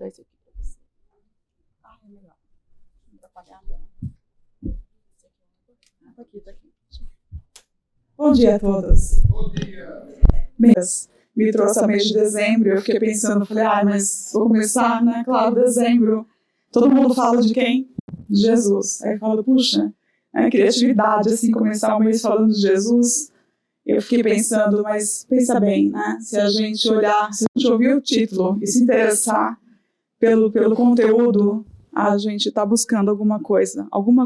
dar isso aqui para você. Ah, é melhor. Não atrapalhar, não. Tá aqui, tá aqui. Bom dia a todos. Bom dia. Bem, me trouxe ao mês de dezembro, eu fiquei pensando, falei, mas vou começar, né, claro, dezembro. Todo mundo fala de quem? De Jesus. Aí eu falo, puxa, criatividade, assim, começar o mês falando de Jesus. Eu fiquei pensando, mas pensa bem, né? Se a gente olhar, se a gente ouvir o título e se interessar pelo conteúdo, a gente está buscando alguma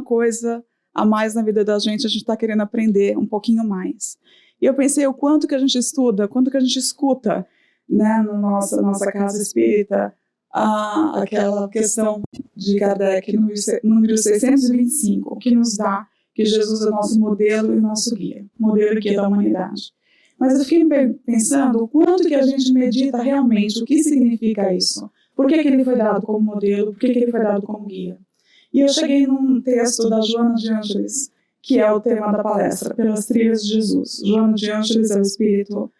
coisa a mais na vida da gente, a gente está querendo aprender um pouquinho mais. E eu pensei o quanto que a gente estuda, quanto que a gente escuta, né, na nossa casa espírita, aquela questão de Kardec, número 625, que nos dá que Jesus é o nosso modelo e o nosso guia, modelo e guia da humanidade. Mas eu fiquei pensando o quanto que a gente medita realmente, o que significa isso, por que ele foi dado como modelo, por que ele foi dado como guia. E eu cheguei num texto da Joana de Ângeles, que é o tema da palestra, Pelas Trilhas de Jesus. Joana de Ângeles é o espírito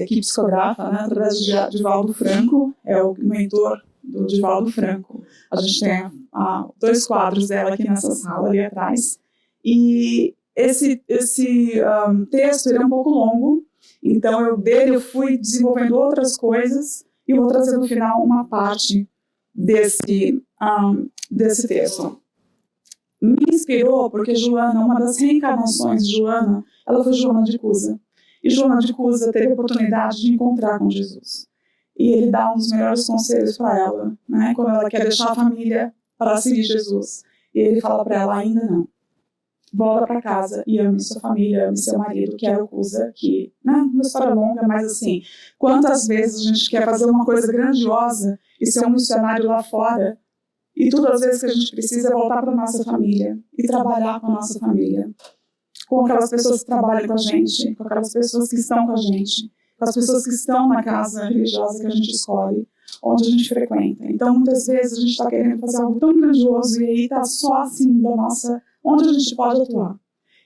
que psicografa, né, através de Divaldo Franco, é o mentor do Divaldo Franco. A gente tem 2 quadros dela aqui nessa sala, ali atrás. E esse texto ele é um pouco longo, então eu fui desenvolvendo outras coisas e vou trazer no final uma parte desse texto. Me inspirou porque Joana, uma das reencarnações de Joana, ela foi Joana de Cusa. E Joana de Cusa teve a oportunidade de encontrar com Jesus. E ele dá um dos melhores conselhos para ela, né, quando ela quer deixar a família para seguir Jesus. E ele fala para ela, ainda não. Volta para casa e ame sua família, ame seu marido, que é o Cusa, que, né, uma história longa, mas assim, quantas vezes a gente quer fazer uma coisa grandiosa e ser um missionário lá fora, e todas as vezes que a gente precisa é voltar para a nossa família e trabalhar com a nossa família, com aquelas pessoas que trabalham com a gente, com aquelas pessoas que estão com a gente, com as pessoas que estão na casa religiosa que a gente escolhe, onde a gente frequenta. Então, muitas vezes a gente está querendo fazer algo tão grandioso e aí está só assim da nossa, onde a gente pode atuar.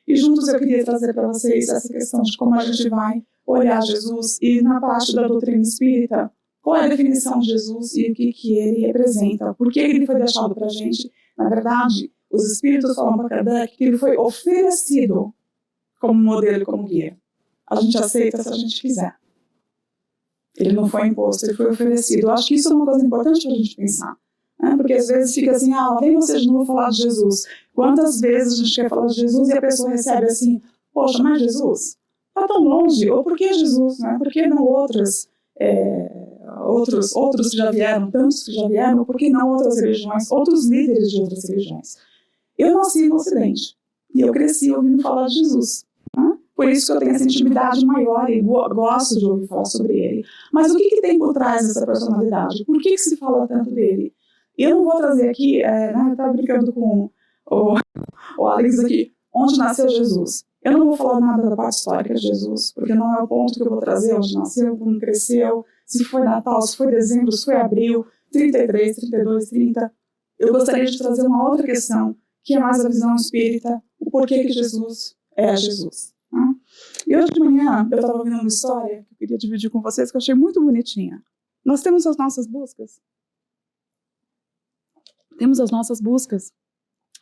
E juntos eu queria trazer para vocês essa questão de como a gente vai olhar Jesus e na parte da doutrina espírita, qual é a definição de Jesus e o que ele representa, por que ele foi deixado para a gente. Na verdade, os espíritos falam para Kardec que ele foi oferecido como modelo e como guia. A gente aceita se a gente quiser. Ele não foi imposto, ele foi oferecido. Eu acho que isso é uma coisa importante para a gente pensar. Né? Porque às vezes fica assim, vem você de novo falar de Jesus. Quantas vezes a gente quer falar de Jesus e a pessoa recebe assim, poxa, mas Jesus está tão longe, ou por que Jesus? Né? Por que não outros que já vieram, tantos que já vieram, por que não outras religiões, outros líderes de outras religiões? Eu nasci no Ocidente e eu cresci ouvindo falar de Jesus. Né? Por isso que eu tenho essa intimidade maior e gosto de ouvir falar sobre ele. Mas o que tem por trás dessa personalidade? Por que se fala tanto dele? Eu não vou trazer aqui, eu estava brincando com o Alex aqui, onde nasceu Jesus. Eu não vou falar nada da parte histórica de Jesus, porque não é o ponto que eu vou trazer, onde nasceu, como cresceu, se foi Natal, se foi dezembro, se foi abril, 33, 32, 30. Eu gostaria de trazer uma outra questão, que é mais a visão espírita, o porquê que Jesus é Jesus. Né? E hoje de manhã eu estava ouvindo uma história que eu queria dividir com vocês, que eu achei muito bonitinha. Nós temos as nossas buscas. Temos as nossas buscas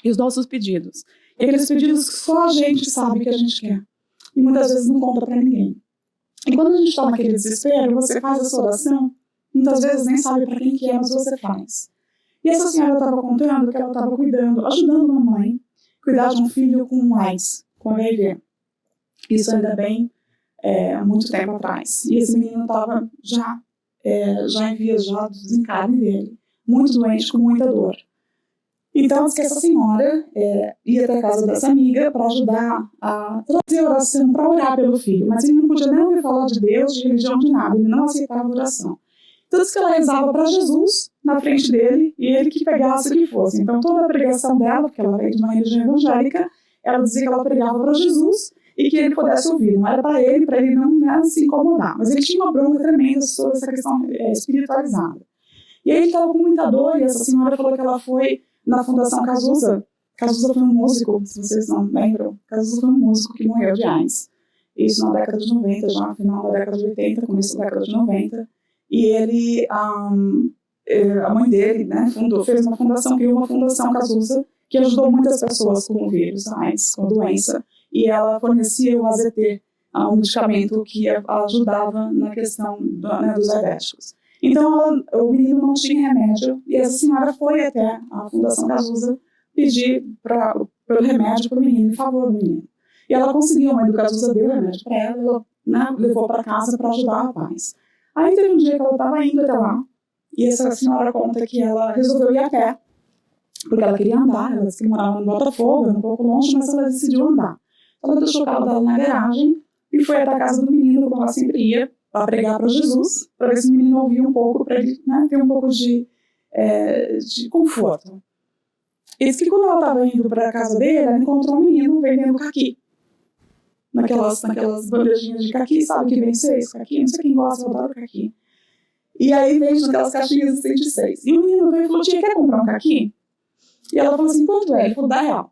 e os nossos pedidos. E aqueles pedidos que só a gente sabe que a gente quer. E muitas vezes não conta para ninguém. E quando a gente está naquele desespero, você faz essa oração, muitas vezes nem sabe para quem que é, mas você faz. E essa senhora estava contando que ela estava cuidando, ajudando uma mãe a cuidar de um filho com AIDS, com HIV. Isso ainda bem há muito tempo atrás. E esse menino estava já em vias do desencarne dele, muito doente, com muita dor. Então, diz que essa senhora ia até a casa dessa amiga para ajudar a trazer oração, para orar pelo filho. Mas ele não podia nem ouvir falar de Deus, de religião, de nada. Ele não aceitava oração. Então, diz que ela rezava para Jesus na frente dele e ele que pegasse o que fosse. Então, toda a pregação dela, porque ela veio de uma religião evangélica, ela dizia que ela pregava para Jesus e que ele pudesse ouvir. Não era para ele não se incomodar. Mas ele tinha uma bronca tremenda sobre essa questão espiritualizada. E aí ele estava com muita dor e essa senhora falou que ela foi na Fundação Cazuza. Cazuza foi um músico, se vocês não lembram. Cazuza foi um músico que morreu de AIDS. Isso na década de 90, já no final da década de 80, começo da década de 90. E ele a mãe dele, né, fez uma fundação, criou uma fundação Cazuza, que ajudou muitas pessoas com o vírus, AIDS, com a doença, e ela fornecia o AZT, um medicamento que ajudava na questão dos diabéticos. Então, o menino não tinha remédio, e essa senhora foi até a Fundação Cazuza pedir pelo remédio para o menino, em favor do menino. E ela conseguiu, a mãe do Cazuza deu o remédio para ela, né, levou para casa para ajudar o rapaz. Aí teve um dia que ela estava indo até lá, e essa senhora conta que ela resolveu ir a pé, porque ela queria andar, ela disse que morava no Botafogo, um pouco longe, mas ela decidiu andar. Ela deixou o carro dela na garagem e foi até a casa do menino, como ela sempre ia, para pregar para Jesus, para ver se o menino ouvia um pouco, para ele, né, ter um pouco de conforto. E disse que quando ela estava indo para a casa dele, ela encontrou um menino vendendo caqui. Naquelas bandejinhas de caqui, sabe o que vem 6? Caqui, não sei quem gosta, eu adoro caqui. E aí vende naquelas caixinhas de 106. E o menino veio e falou, tia, quer comprar um caqui? E ela falou assim, quanto é? Ele falou, R$10.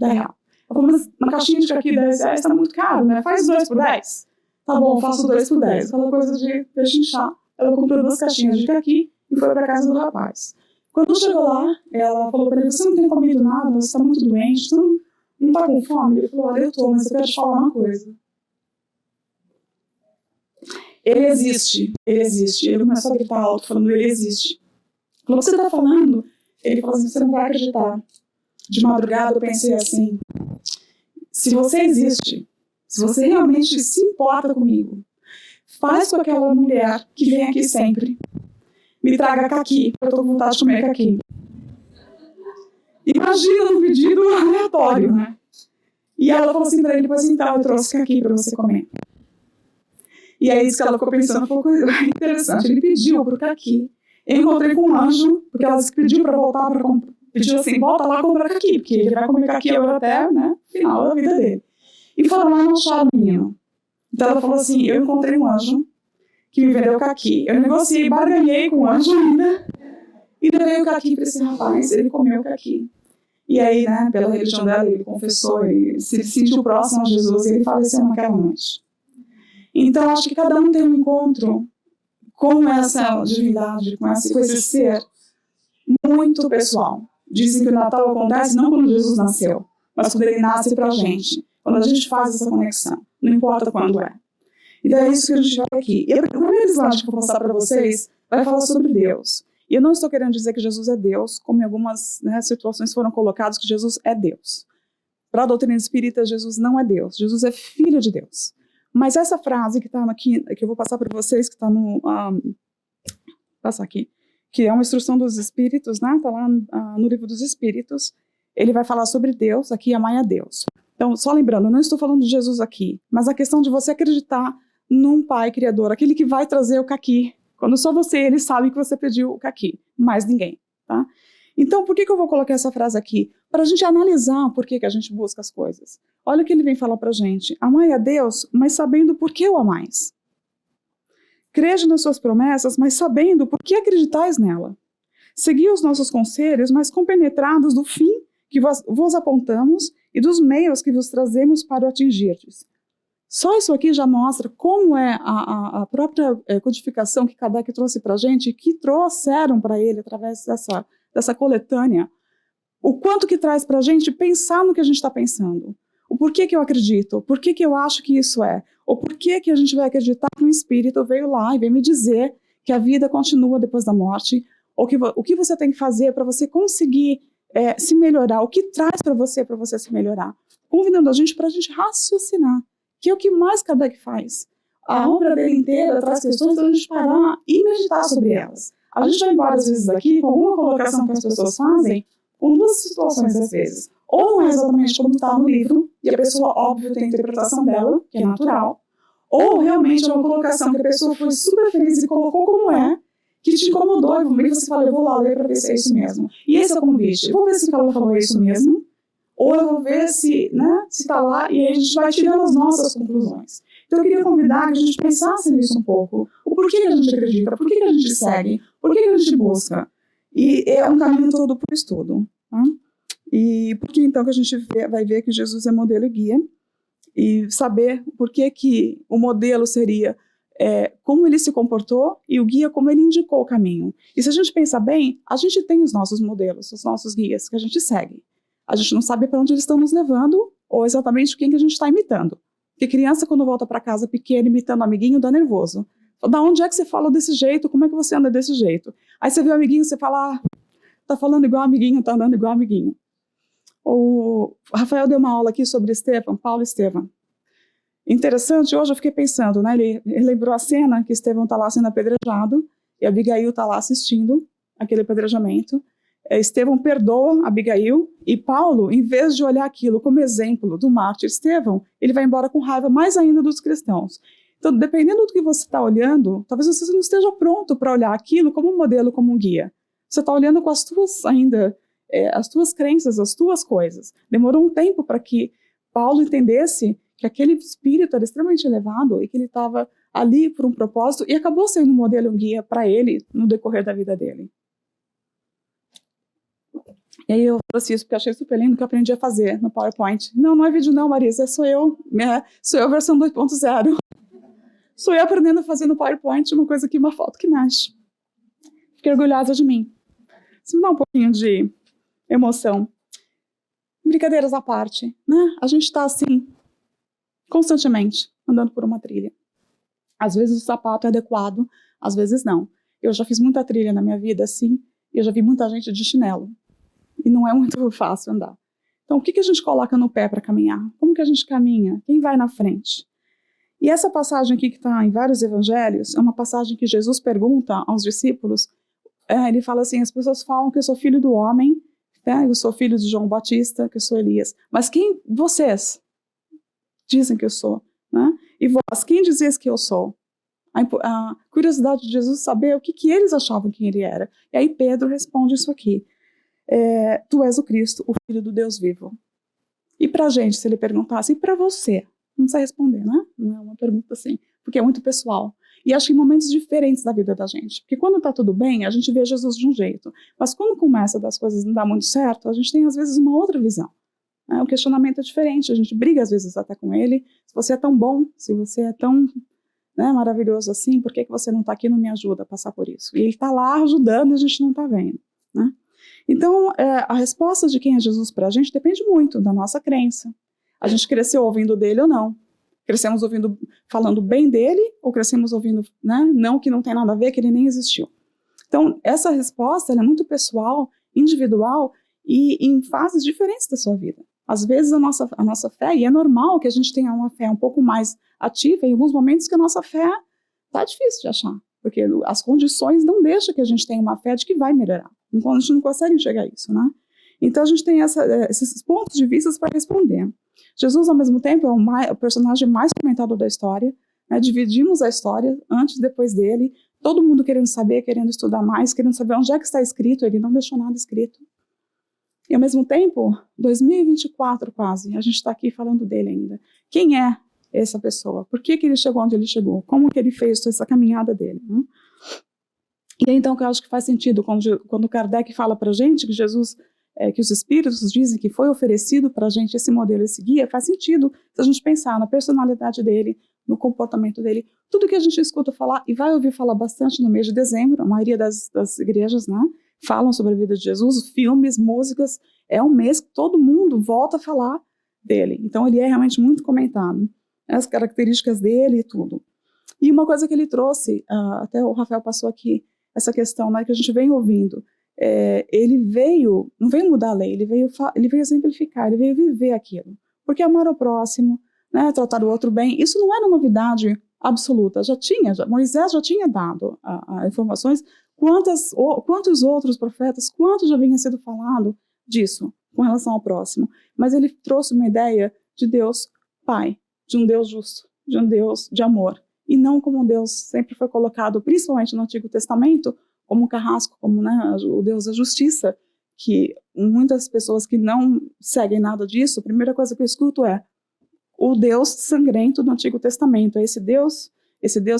Ela falou, mas uma caixinha de caqui R$10 tá muito caro, né? Faz 2 por 10. Tá bom, faço 2 por 10. Aquela coisa de pechinchar. Ela comprou 2 caixinhas de caqui e foi para casa do rapaz. Quando chegou lá, ela falou para ele, você não tem comido nada, você está muito doente, você não tá com fome? Ele falou, olha, eu tô, mas eu quero te falar uma coisa. Ele existe. Ele começou a gritar alto, falando, ele existe. Falou, o que você está falando? Ele falou assim, você não vai acreditar. De madrugada eu pensei assim, se você existe, se você realmente se importa comigo, faz com aquela mulher que vem aqui sempre, me traga caqui, eu tô com vontade de comer caqui. Imagina um pedido aleatório, né? E ela falou assim pra ele, pois então, eu trouxe caqui pra você comer. E aí isso que ela ficou pensando, foi uma coisa interessante, ele pediu pro caqui. Eu encontrei com um anjo, porque ela pediu para voltar para comprar. Pediu assim, volta lá comprar caqui, porque ele vai comer caqui agora até, né, final da vida dele. E foram lá e não acharam o menino. Então ela falou assim, eu encontrei um anjo que me vendeu caqui. Eu negociei, barganhei com o anjo ainda, e levei o caqui para esse rapaz, ele comeu o caqui. E aí, né, pela religião dela, ele confessou, ele se sentiu próximo a Jesus, e ele faleceu naquela noite. Então acho que cada um tem um encontro com essa divindade, com esse ser muito pessoal. Dizem que o Natal acontece não quando Jesus nasceu, mas quando ele nasce pra gente. Quando a gente faz essa conexão, não importa quando é. Então é isso que a gente vai aqui. E o primeiro slide que eu vou mostrar para vocês vai falar sobre Deus. E eu não estou querendo dizer que Jesus é Deus, como em algumas, né, situações foram colocadas que Jesus é Deus. Para a doutrina espírita, Jesus não é Deus. Jesus é filho de Deus. Mas essa frase que está aqui, que eu vou passar para vocês, que está no... passar aqui. Que é uma instrução dos Espíritos, né? Está lá no livro dos Espíritos. Ele vai falar sobre Deus, aqui amai a Deus. Então, só lembrando, eu não estou falando de Jesus aqui, mas a questão de você acreditar num Pai Criador, aquele que vai trazer o caqui. Quando só você, ele sabe que você pediu o caqui, mais ninguém, tá? Então, por que eu vou colocar essa frase aqui? Para a gente analisar por que a gente busca as coisas. Olha o que ele vem falar para a gente. Amai a Deus, mas sabendo por que o amais. Crede nas suas promessas, mas sabendo por que acreditais nela. Segui os nossos conselhos, mas compenetrados do fim que vos apontamos e dos meios que vos trazemos para o atingirdes. Só isso aqui já mostra como é a própria codificação que Kardec trouxe para a gente, que trouxeram para ele através dessa coletânea, o quanto que traz para a gente pensar no que a gente está pensando. O porquê que eu acredito, o porquê que eu acho que isso é, o porquê que a gente vai acreditar que um espírito veio lá e veio me dizer que a vida continua depois da morte, ou o que você tem que fazer para você conseguir se melhorar, o que traz para você se melhorar. Convidando a gente para a gente raciocinar, que é o que mais Kardec faz. A obra dele inteira traz questões para a gente parar e meditar sobre elas. A gente vai embora às vezes daqui com alguma colocação que as pessoas fazem, com duas situações às vezes. Ou não é exatamente como está no livro, e a pessoa, óbvio, tem a interpretação dela, que é natural, ou realmente é uma colocação que a pessoa foi super feliz e colocou como é, que te incomodou, e você fala, eu vou lá ler para ver se é isso mesmo. E esse é o convite. Eu vou ver se o que ela falou é isso mesmo, ou eu vou ver se está lá, e aí a gente vai tirando as nossas conclusões. Então eu queria convidar que a gente pensasse nisso um pouco. O porquê que a gente acredita, por que a gente segue, por que a gente busca. E é um caminho todo para o estudo. Tá? E por que então que a gente vai ver que Jesus é modelo e guia, e saber por que o modelo seria como ele se comportou e o guia como ele indicou o caminho. E se a gente pensar bem, a gente tem os nossos modelos, os nossos guias que a gente segue. A gente não sabe para onde eles estão nos levando ou exatamente quem que a gente está imitando. Porque criança, quando volta para casa pequena imitando o amiguinho, dá nervoso. Da onde é que você fala desse jeito? Como é que você anda desse jeito? Aí você vê o amiguinho, você fala, tá falando igual amiguinho, tá andando igual amiguinho. O Rafael deu uma aula aqui sobre Estevão, Paulo e Estevão. Interessante, hoje eu fiquei pensando, né? Ele lembrou a cena que Estevão está lá sendo apedrejado e Abigail está lá assistindo aquele apedrejamento. Estevão perdoa Abigail e Paulo, em vez de olhar aquilo como exemplo do mártir Estevão, ele vai embora com raiva mais ainda dos cristãos. Então, dependendo do que você está olhando, talvez você não esteja pronto para olhar aquilo como um modelo, como um guia. Você está olhando com as tuas as tuas crenças, as tuas coisas. Demorou um tempo para que Paulo entendesse que aquele espírito era extremamente elevado e que ele estava ali por um propósito e acabou sendo um modelo, um guia para ele no decorrer da vida dele. E aí eu trouxe isso porque eu achei super lindo que eu aprendi a fazer no PowerPoint. Não é vídeo não, Marisa, sou eu versão 2.0. Sou eu aprendendo a fazer no PowerPoint uma coisa aqui, uma foto que mexe. Fiquei orgulhosa de mim. Isso me dá um pouquinho de emoção. Brincadeiras à parte, né? A gente está assim, constantemente, andando por uma trilha. Às vezes o sapato é adequado, às vezes não. Eu já fiz muita trilha na minha vida assim, e eu já vi muita gente de chinelo. E não é muito fácil andar. Então, o que a gente coloca no pé para caminhar? Como que a gente caminha? Quem vai na frente? E essa passagem aqui que está em vários evangelhos, é uma passagem que Jesus pergunta aos discípulos. Ele fala assim, as pessoas falam que eu sou filho do homem, né? Eu sou filho de João Batista, que eu sou Elias. Mas quem vocês dizem que eu sou? Né? E vós, quem dizias que eu sou? A curiosidade de Jesus saber o que eles achavam que ele era. E aí Pedro responde isso aqui. Tu és o Cristo, o Filho do Deus vivo. E pra gente, se ele perguntasse, e pra você? Não precisa responder, né? Não é uma pergunta assim, porque é muito pessoal. E acho que em momentos diferentes da vida da gente. Porque quando tá tudo bem, a gente vê Jesus de um jeito. Mas quando começa das coisas não dar muito certo, a gente tem às vezes uma outra visão. Né? O questionamento é diferente, a gente briga às vezes até com ele. Se você é tão bom, se você é tão maravilhoso assim, por que você não tá aqui e não me ajuda a passar por isso? E ele tá lá ajudando e a gente não tá vendo, né? Então, a resposta de quem é Jesus pra gente depende muito da nossa crença. A gente cresceu ouvindo dele ou não? Crescemos ouvindo, falando bem dele, ou crescemos ouvindo, né, não, que não tem nada a ver, que ele nem existiu? Então, essa resposta ela é muito pessoal, individual e em fases diferentes da sua vida. Às vezes a nossa fé, e é normal que a gente tenha uma fé um pouco mais ativa, em alguns momentos que a nossa fé está difícil de achar, porque as condições não deixam que a gente tenha uma fé de que vai melhorar. Então a gente não consegue enxergar isso, né? Então a gente tem esses pontos de vista para responder. Jesus, ao mesmo tempo, é o personagem mais comentado da história, né? Dividimos a história antes e depois dele, todo mundo querendo saber, querendo estudar mais, querendo saber onde é que está escrito, ele não deixou nada escrito. E ao mesmo tempo, 2024 quase, a gente está aqui falando dele ainda. Quem é essa pessoa? Por que ele chegou onde ele chegou? Como que ele fez essa caminhada dele? Né? E aí, então, que eu acho que faz sentido quando Kardec fala para a gente que Jesus, que os espíritos dizem que foi oferecido para a gente esse modelo, esse guia, faz sentido se a gente pensar na personalidade dele, no comportamento dele, tudo que a gente escuta falar, e vai ouvir falar bastante no mês de dezembro, a maioria das igrejas, né, falam sobre a vida de Jesus, filmes, músicas, é um mês que todo mundo volta a falar dele. Então, ele é realmente muito comentado, as características dele e tudo. E uma coisa que ele trouxe, até o Rafael passou aqui, essa questão, né, que a gente vem ouvindo, ele não veio mudar a lei, ele veio exemplificar, ele veio viver aquilo. Porque amar o próximo, né, tratar o outro bem, isso não era novidade absoluta, Moisés já tinha dado informações, quantos outros profetas, quanto já vinha sido falado disso, com relação ao próximo. Mas ele trouxe uma ideia de Deus Pai, de um Deus justo, de um Deus de amor, e não como Deus sempre foi colocado, principalmente no Antigo Testamento, como um carrasco, como, né, o Deus da justiça, que muitas pessoas que não seguem nada disso, a primeira coisa que eu escuto é o Deus sangrento do Antigo Testamento, é esse Deus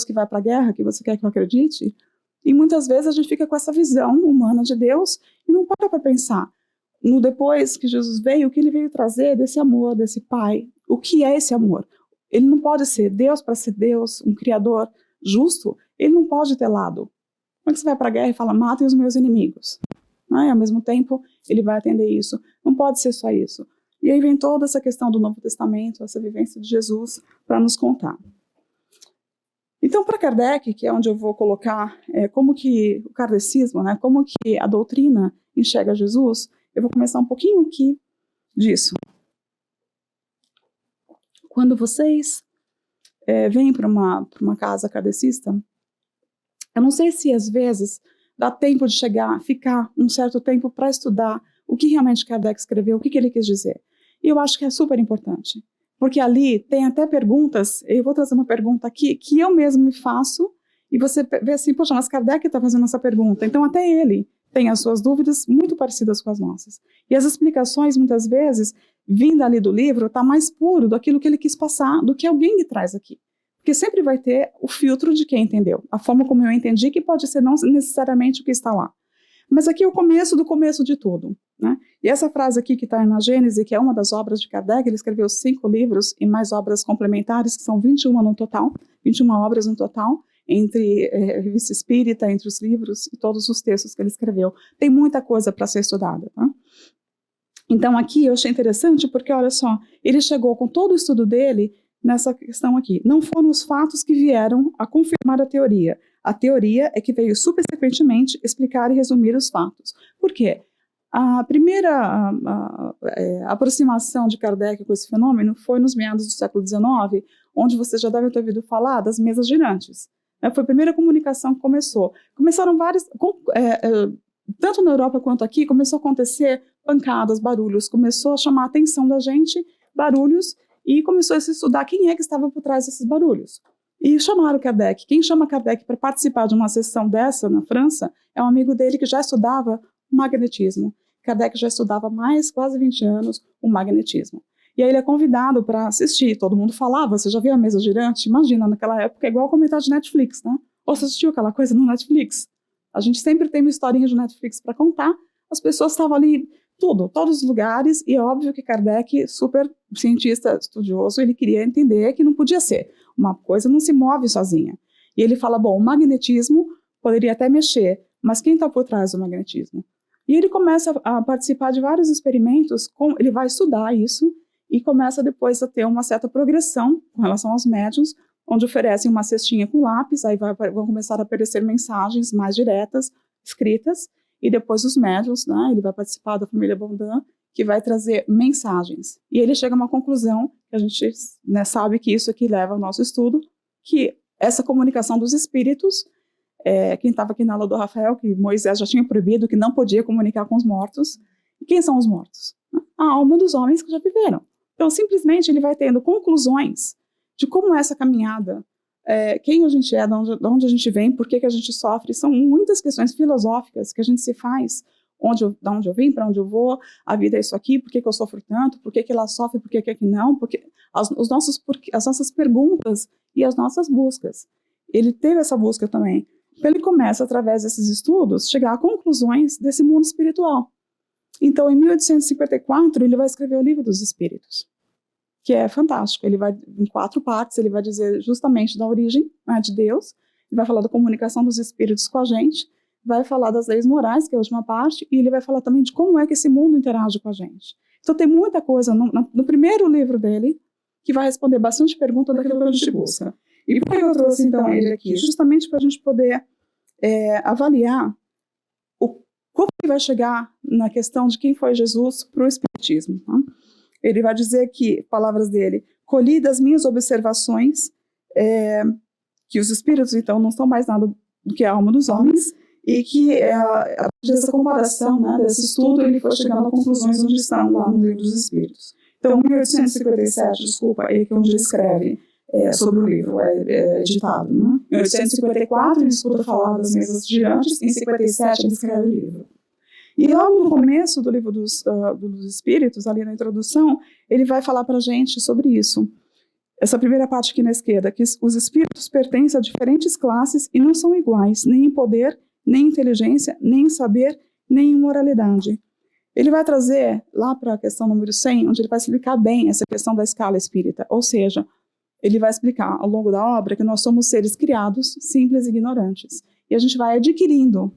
que vai para a guerra, que você quer que eu acredite? E muitas vezes a gente fica com essa visão humana de Deus e não para pensar no depois que Jesus veio, o que ele veio trazer desse amor, desse Pai, o que é esse amor? Ele não pode ser Deus para ser Deus, um criador justo, ele não pode ter lado. Como é que você vai para a guerra e fala, matem os meus inimigos? E ao mesmo tempo, ele vai atender isso. Não pode ser só isso. E aí vem toda essa questão do Novo Testamento, essa vivência de Jesus, para nos contar. Então, para Kardec, que é onde eu vou colocar como que o kardecismo, né, como que a doutrina enxerga Jesus, eu vou começar um pouquinho aqui disso. Quando vocês vêm para uma casa kardecista, eu não sei se às vezes dá tempo de chegar, ficar um certo tempo para estudar o que realmente Kardec escreveu, o que ele quis dizer. E eu acho que é super importante, porque ali tem até perguntas, eu vou trazer uma pergunta aqui que eu mesmo me faço, e você vê assim, poxa, mas Kardec está fazendo essa pergunta, então até ele tem as suas dúvidas muito parecidas com as nossas. E as explicações, muitas vezes, vindo ali do livro, está mais puro daquilo que ele quis passar, do que alguém que traz aqui. Porque sempre vai ter o filtro de quem entendeu, a forma como eu entendi, que pode ser não necessariamente o que está lá. Mas aqui é o começo do começo de tudo, né? E essa frase aqui que está na Gênese, que é uma das obras de Kardec, ele escreveu 5 livros e mais obras complementares, que são 21 no total, 21 obras no total, entre Revista Espírita, entre os livros e todos os textos que ele escreveu. Tem muita coisa para ser estudada, tá? Então aqui eu achei interessante porque, olha só, ele chegou com todo o estudo dele nessa questão aqui. Não foram os fatos que vieram a confirmar a teoria. A teoria é que veio subsequentemente explicar e resumir os fatos. Por quê? A primeira aproximação de Kardec com esse fenômeno foi nos meados do século XIX, onde você já deve ter ouvido falar das mesas girantes. Foi a primeira comunicação que começou. Começaram várias, tanto na Europa quanto aqui, começou a acontecer pancadas, barulhos, começou a chamar a atenção da gente, barulhos, e começou a se estudar quem é que estava por trás desses barulhos. E chamaram Kardec. Quem chama Kardec para participar de uma sessão dessa na França é um amigo dele que já estudava magnetismo. Kardec já estudava há mais quase 20 anos o magnetismo. E aí ele é convidado para assistir. Todo mundo falava, você já viu a mesa girante? Imagina, naquela época é igual comentar de Netflix, né? Ou você assistiu aquela coisa no Netflix? A gente sempre tem uma historinha de Netflix para contar. As pessoas estavam ali, todos os lugares, e é óbvio que Kardec, super cientista, estudioso, ele queria entender que não podia ser. Uma coisa não se move sozinha. E ele fala, bom, o magnetismo poderia até mexer, mas quem está por trás do magnetismo? E ele começa a participar de vários experimentos, ele vai estudar isso, e começa depois a ter uma certa progressão com relação aos médiuns, onde oferecem uma cestinha com lápis, aí vão começar a aparecer mensagens mais diretas, escritas, e depois os médiuns, né, ele vai participar da família Bondin, que vai trazer mensagens. E ele chega a uma conclusão, que a gente, né, sabe que isso aqui leva ao nosso estudo, que essa comunicação dos espíritos, quem estava aqui na aula do Rafael, que Moisés já tinha proibido, que não podia comunicar com os mortos. E quem são os mortos? A alma dos homens que já viveram. Então, simplesmente, ele vai tendo conclusões de como é essa caminhada, quem a gente é, de onde a gente vem, por que a gente sofre. São muitas questões filosóficas que a gente se faz, de onde eu vim, para onde eu vou, a vida é isso aqui, por que eu sofro tanto, por que ela sofre, por que aqui não, porque as nossas perguntas e as nossas buscas. Ele teve essa busca também. Então, ele começa, através desses estudos, chegar a conclusões desse mundo espiritual. Então, em 1854, ele vai escrever o Livro dos Espíritos, que é fantástico. Ele vai, em 4 partes, ele vai dizer justamente da origem, né, de Deus, ele vai falar da comunicação dos espíritos com a gente, vai falar das leis morais, que é a última parte, e ele vai falar também de como é que esse mundo interage com a gente. Então, tem muita coisa no primeiro livro dele, que vai responder bastante pergunta daquilo que a gente busca. E por que eu trouxe, então, ele aqui? Justamente para a gente poder avaliar como ele vai chegar na questão de quem foi Jesus para o Espiritismo. Tá? Ele vai dizer que, palavras dele, colhi das minhas observações que os espíritos, então, não são mais nada do que a alma dos homens, e que, a partir dessa comparação, né, desse estudo, ele foi chegando a conclusões onde estão lá no Livro dos Espíritos. Então, 1857, desculpa, é onde ele escreve sobre o livro, editado. Né? Em 1854, ele escuta falar das mesas girantes, em 57 ele escreve o livro. E logo no começo do Livro dos Espíritos, ali na introdução, ele vai falar para a gente sobre isso. Essa primeira parte aqui na esquerda, que os espíritos pertencem a diferentes classes e não são iguais, nem em poder, nem em inteligência, nem em saber, nem em moralidade. Ele vai trazer lá para a questão número 100, onde ele vai explicar bem essa questão da escala espírita, ou seja, ele vai explicar ao longo da obra que nós somos seres criados, simples e ignorantes. E a gente vai adquirindo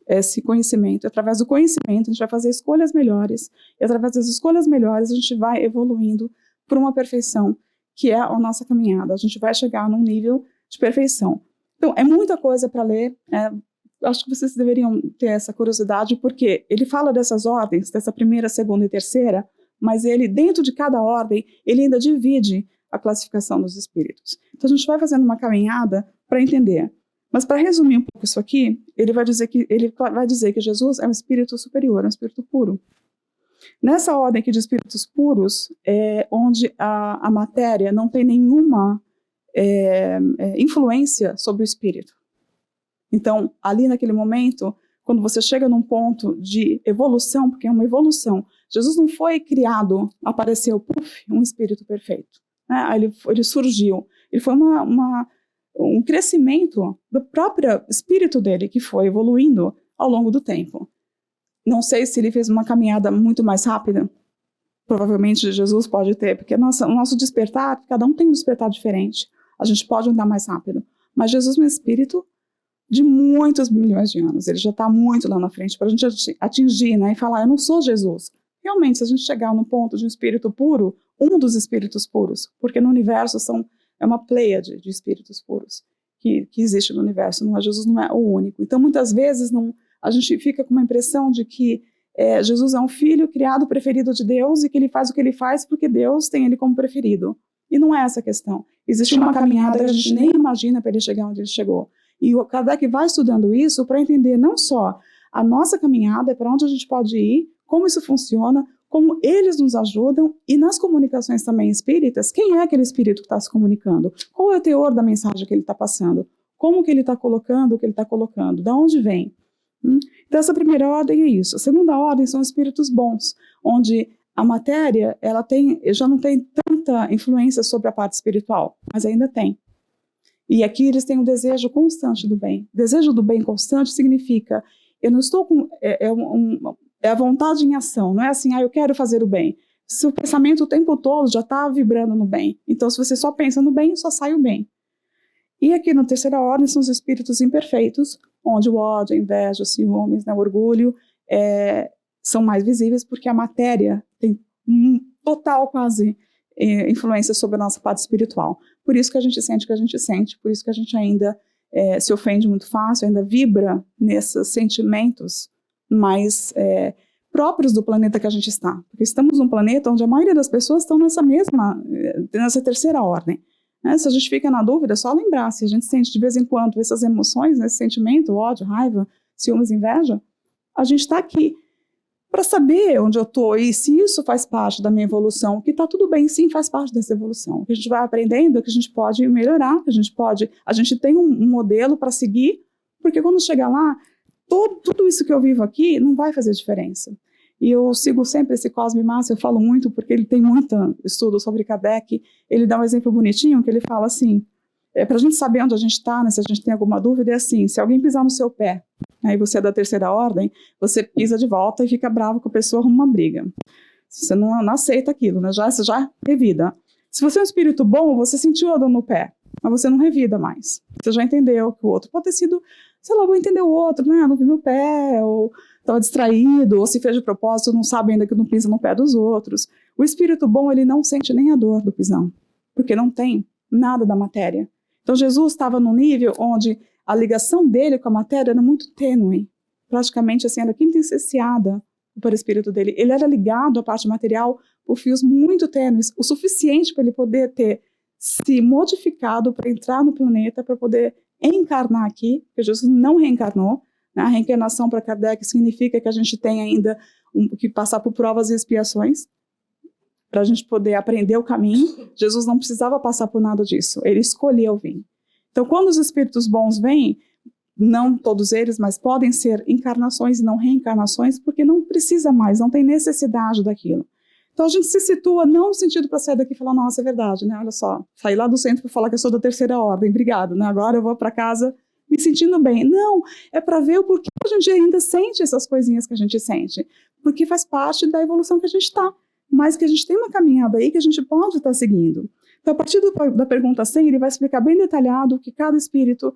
esse conhecimento. Através do conhecimento, a gente vai fazer escolhas melhores. E através das escolhas melhores, a gente vai evoluindo para uma perfeição, que é a nossa caminhada. A gente vai chegar num nível de perfeição. Então, é muita coisa para ler. Acho que vocês deveriam ter essa curiosidade, porque ele fala dessas ordens, dessa primeira, segunda e terceira, mas ele, dentro de cada ordem, ele ainda divide a classificação dos espíritos. Então, a gente vai fazendo uma caminhada para entender. Mas, para resumir um pouco isso aqui, ele vai dizer que Jesus é um espírito superior, um espírito puro. Nessa ordem aqui de espíritos puros, onde a matéria não tem nenhuma influência sobre o espírito. Então, ali naquele momento, quando você chega num ponto de evolução, porque é uma evolução, Jesus não foi criado, apareceu, um espírito perfeito. Ele surgiu. Ele foi um crescimento do próprio espírito dele, que foi evoluindo ao longo do tempo. Não sei se ele fez uma caminhada muito mais rápida. Provavelmente Jesus pode ter, porque o nosso despertar, cada um tem um despertar diferente. A gente pode andar mais rápido. Mas Jesus é um espírito de muitos milhões de anos. Ele já está muito lá na frente para a gente atingir, né, e falar, eu não sou Jesus. Realmente, se a gente chegar no ponto de um espírito puro, um dos espíritos puros, porque no universo é uma pleiade de espíritos puros que existe no universo. Jesus não é o único. Então, muitas vezes, a gente fica com uma impressão de que Jesus é um filho criado, preferido de Deus, e que ele faz o que ele faz porque Deus tem ele como preferido. E não é essa a questão. Existe uma caminhada que a gente nem imagina para ele chegar onde ele chegou. E o Kardec vai estudando isso para entender não só a nossa caminhada, para onde a gente pode ir, como isso funciona, como eles nos ajudam, e nas comunicações também espíritas, quem é aquele espírito que está se comunicando? Qual é o teor da mensagem que ele está passando? Como que ele está colocando o que ele está colocando? Da onde vem? Então, essa primeira ordem é isso. A segunda ordem são espíritos bons, onde a matéria já não tem tanta influência sobre a parte espiritual, mas ainda tem. E aqui eles têm um desejo constante do bem. Desejo do bem constante significa, eu não estou com... É a vontade em ação, não é assim, eu quero fazer o bem. Se o pensamento o tempo todo já está vibrando no bem, então se você só pensa no bem, só sai o bem. E aqui na terceira ordem são os espíritos imperfeitos, onde o ódio, a inveja, os ciúmes, o orgulho são mais visíveis, porque a matéria tem total quase influência sobre a nossa parte espiritual. Por isso que a gente sente o que a gente sente, por isso que a gente ainda se ofende muito fácil, ainda vibra nesses sentimentos mais próprios do planeta que a gente está. Porque estamos num planeta onde a maioria das pessoas estão nessa terceira ordem. Se a gente fica na dúvida, é só lembrar, se a gente sente de vez em quando essas emoções, esse sentimento, ódio, raiva, ciúmes, inveja, a gente está aqui para saber onde eu estou e se isso faz parte da minha evolução, que está tudo bem, sim, faz parte dessa evolução. O que a gente vai aprendendo é que a gente pode melhorar, que a gente tem um modelo para seguir, porque quando chegar lá, tudo isso que eu vivo aqui não vai fazer diferença. E eu sigo sempre esse Cosme Massa, eu falo muito, porque ele tem muito estudo sobre Kardec. Ele dá um exemplo bonitinho, que ele fala assim, para a gente saber onde a gente está, né, se a gente tem alguma dúvida, é assim, se alguém pisar no seu pé, aí você é da terceira ordem, você pisa de volta e fica bravo com a pessoa, arruma uma briga. Você não aceita aquilo, né, você já revida. Se você é um espírito bom, você sentiu a dor no pé, mas você não revida mais. Você já entendeu que o outro pode ter sido, sei lá, vou entender o outro, né, não vi meu pé, ou estava distraído, ou se fez de propósito, não sabe ainda que não pisa no pé dos outros. O espírito bom, ele não sente nem a dor do pisão, porque não tem nada da matéria. Então Jesus estava num nível onde a ligação dele com a matéria era muito tênue, praticamente assim, era quintessenciada para o espírito dele. Ele era ligado à parte material por fios muito tênues, o suficiente para ele poder ter se modificado para entrar no planeta, para poder encarnar aqui, porque Jesus não reencarnou. A reencarnação para Kardec significa que a gente tem ainda que passar por provas e expiações para a gente poder aprender o caminho. Jesus não precisava passar por nada disso, ele escolheu vir. Então, quando os espíritos bons vêm, não todos eles, mas podem ser encarnações e não reencarnações, porque não precisa mais, não tem necessidade daquilo. Então, a gente se situa não no sentido para sair daqui e falar, nossa, é verdade, né? Olha só, sair lá do centro para falar que eu sou da terceira ordem, obrigado, né? Agora eu vou para casa me sentindo bem. Não, é para ver o porquê a gente ainda sente essas coisinhas que a gente sente. Porque faz parte da evolução que a gente está. Mas que a gente tem uma caminhada aí que a gente pode estar seguindo. Então, a partir da pergunta 100, ele vai explicar bem detalhado o que cada espírito,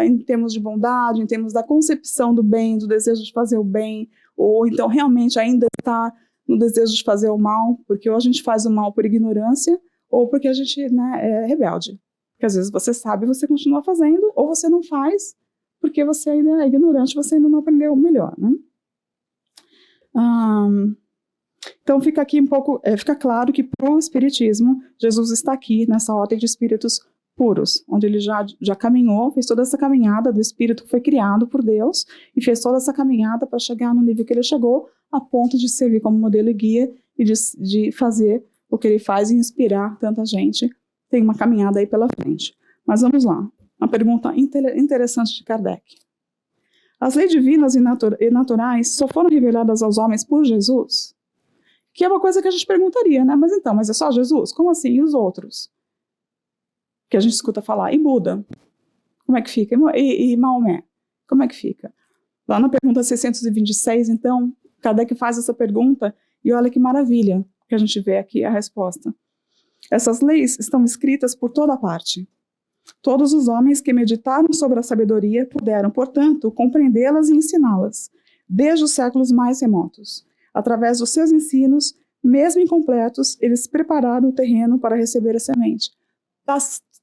em termos de bondade, em termos da concepção do bem, do desejo de fazer o bem, ou então realmente ainda está no desejo de fazer o mal, porque ou a gente faz o mal por ignorância, ou porque a gente, né, é rebelde. Porque às vezes você sabe e você continua fazendo, ou você não faz, porque você ainda é ignorante, você ainda não aprendeu melhor, né? Então fica aqui um pouco, fica claro que para o Espiritismo, Jesus está aqui nessa ordem de espíritos puros, onde ele já caminhou, fez toda essa caminhada do espírito que foi criado por Deus, e fez toda essa caminhada para chegar no nível que ele chegou, a ponto de servir como modelo e guia, e de fazer o que ele faz e inspirar tanta gente. Tem uma caminhada aí pela frente. Mas vamos lá, uma pergunta interessante de Kardec. As leis divinas e naturais só foram reveladas aos homens por Jesus? Que é uma coisa que a gente perguntaria, né? Mas é só Jesus? Como assim? E os outros? Que a gente escuta falar. E Buda? Como é que fica? E Maomé? Como é que fica? Lá na pergunta 626, então, Kardec faz essa pergunta e olha que maravilha que a gente vê aqui a resposta. Essas leis estão escritas por toda parte. Todos os homens que meditaram sobre a sabedoria puderam, portanto, compreendê-las e ensiná-las, desde os séculos mais remotos. Através dos seus ensinos, mesmo incompletos, eles prepararam o terreno para receber a semente.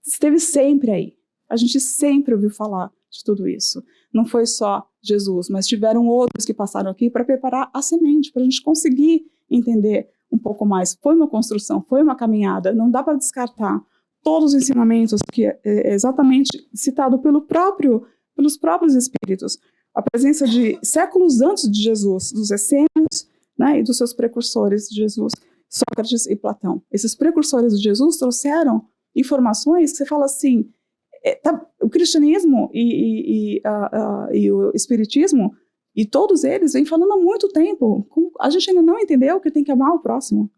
Esteve sempre aí. A gente sempre ouviu falar de tudo isso. Não foi só Jesus, mas tiveram outros que passaram aqui para preparar a semente, para a gente conseguir entender um pouco mais. Foi uma construção, foi uma caminhada, não dá para descartar todos os ensinamentos que é exatamente citado pelos próprios espíritos. A presença de séculos antes de Jesus, dos essênios, né, e dos seus precursores de Jesus, Sócrates e Platão. Esses precursores de Jesus trouxeram informações que você fala assim, o cristianismo e o espiritismo, e todos eles vêm falando há muito tempo. A gente ainda não entendeu que tem que amar o próximo.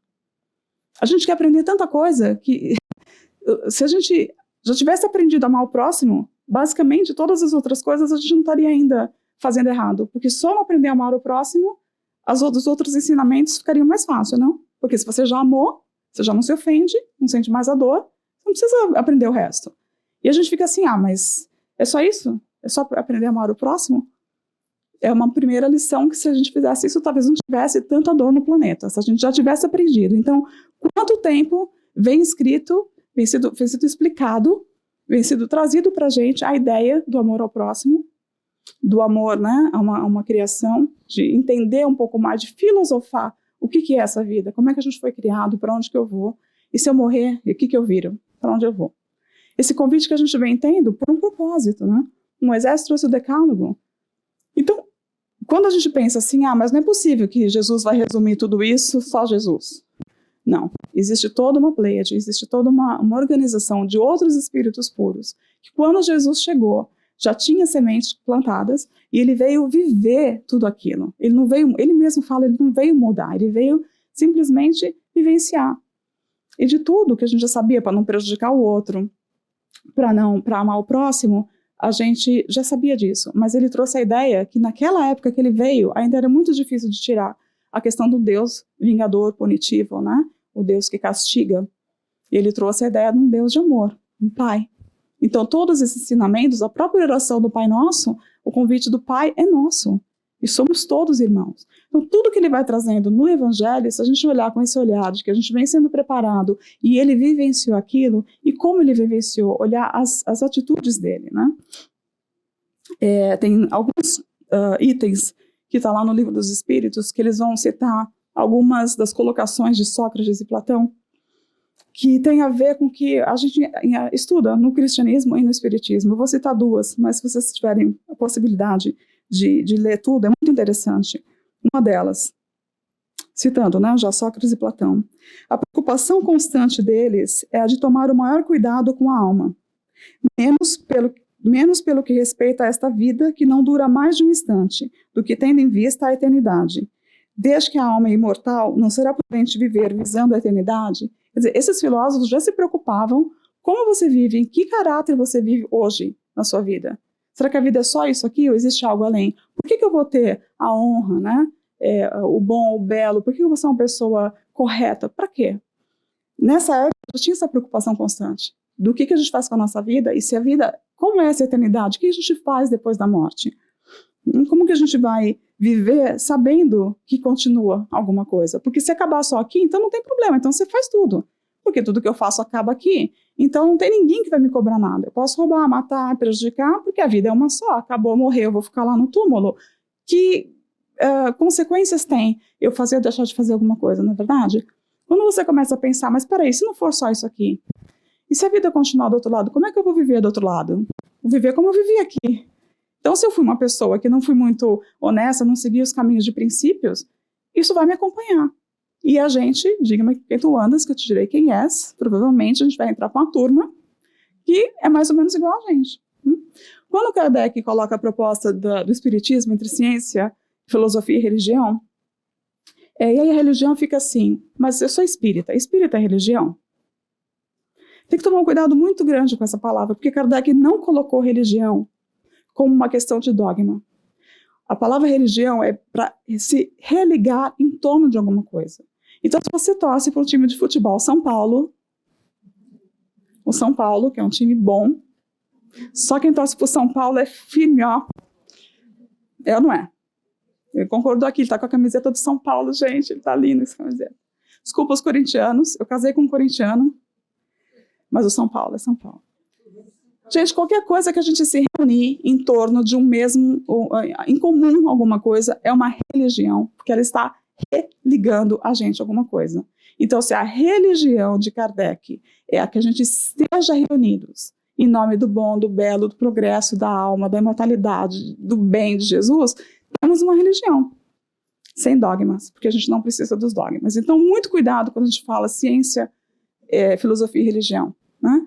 A gente quer aprender tanta coisa que se a gente já tivesse aprendido a amar o próximo, basicamente todas as outras coisas a gente não estaria ainda fazendo errado, porque só não aprender a amar o próximo, os outros ensinamentos ficariam mais fácil, não? Porque se você já amou, você já não se ofende, não sente mais a dor, não precisa aprender o resto. E a gente fica assim, mas é só isso? É só aprender a amar o próximo? É uma primeira lição que se a gente fizesse isso, talvez não tivesse tanta dor no planeta, se a gente já tivesse aprendido. Então, quanto tempo vem escrito, vem sido explicado, vem sido trazido para a gente a ideia do amor ao próximo, do amor, né, a uma criação, de entender um pouco mais, de filosofar o que é essa vida, como é que a gente foi criado, para onde que eu vou, e se eu morrer, o que eu viro, para onde eu vou. Esse convite que a gente vem tendo por um propósito, né? Moisés trouxe o decálogo. Então, quando a gente pensa assim, mas não é possível que Jesus vai resumir tudo isso só Jesus. Não, existe toda uma pleiade, existe toda uma organização de outros espíritos puros, que quando Jesus chegou, já tinha sementes plantadas, e ele veio viver tudo aquilo. Ele não veio, ele mesmo fala, ele não veio mudar, ele veio simplesmente vivenciar. E de tudo que a gente já sabia, para não prejudicar o outro, para amar o próximo, a gente já sabia disso, mas ele trouxe a ideia que naquela época que ele veio, ainda era muito difícil de tirar a questão do Deus vingador, punitivo, né? O Deus que castiga. Ele trouxe a ideia de um Deus de amor, um Pai. Então, todos esses ensinamentos, a própria oração do Pai Nosso, o convite do Pai é nosso. E somos todos irmãos. Então, tudo que ele vai trazendo no Evangelho, se a gente olhar com esse olhar de que a gente vem sendo preparado e ele vivenciou aquilo, e como ele vivenciou, olhar as atitudes dele, né? Tem alguns itens que está lá no Livro dos Espíritos, que eles vão citar algumas das colocações de Sócrates e Platão, que tem a ver com o que a gente estuda no cristianismo e no espiritismo. Eu vou citar duas, mas se vocês tiverem a possibilidade de ler tudo, é muito interessante. Uma delas, citando, né, já Sócrates e Platão, a preocupação constante deles é a de tomar o maior cuidado com a alma, menos pelo que respeita a esta vida que não dura mais de um instante, do que tendo em vista a eternidade. Desde que a alma é imortal, não será prudente viver visando a eternidade? Quer dizer, esses filósofos já se preocupavam como você vive, em que caráter você vive hoje na sua vida. Será que a vida é só isso aqui ou existe algo além? Por que eu vou ter a honra, né? O bom, o belo? Por que eu vou ser uma pessoa correta? Para quê? Nessa época tinha essa preocupação constante do que a gente faz com a nossa vida e se a vida, como é essa eternidade, o que a gente faz depois da morte? Como que a gente vai viver sabendo que continua alguma coisa? Porque se acabar só aqui, então não tem problema, então você faz tudo. Porque tudo que eu faço acaba aqui, então não tem ninguém que vai me cobrar nada. Eu posso roubar, matar, prejudicar, porque a vida é uma só, acabou, morreu, eu vou ficar lá no túmulo. Que consequências tem eu fazer ou deixar de fazer alguma coisa, não é verdade? Quando você começa a pensar, mas peraí, se não for só isso aqui, e se a vida continuar do outro lado, como é que eu vou viver do outro lado? Vou viver como eu vivi aqui. Então, se eu fui uma pessoa que não fui muito honesta, não segui os caminhos de princípios, isso vai me acompanhar. E a gente, diga-me quem tu andas, que eu te direi quem és, provavelmente a gente vai entrar com uma turma que é mais ou menos igual a gente. Quando Kardec coloca a proposta do espiritismo entre ciência, filosofia e religião, e aí a religião fica assim, mas eu sou espírita, espírita é religião? Tem que tomar um cuidado muito grande com essa palavra, porque Kardec não colocou religião como uma questão de dogma. A palavra religião é para se religar em torno de alguma coisa. Então, se você torce para o time de futebol São Paulo, o São Paulo, que é um time bom, só quem torce para o São Paulo é firme, ó. É ou não é? Ele concordou aqui, ele está com a camiseta do São Paulo, gente, ele está lindo essa camiseta. Desculpa os corintianos, eu casei com um corintiano, mas o São Paulo é São Paulo. Gente, qualquer coisa que a gente se reunir em torno de um mesmo, em comum alguma coisa, é uma religião, porque ela está religando a gente a alguma coisa. Então, se a religião de Kardec é a que a gente esteja reunidos em nome do bom, do belo, do progresso, da alma, da imortalidade, do bem de Jesus, temos uma religião, sem dogmas, porque a gente não precisa dos dogmas. Então, muito cuidado quando a gente fala ciência, filosofia e religião, né?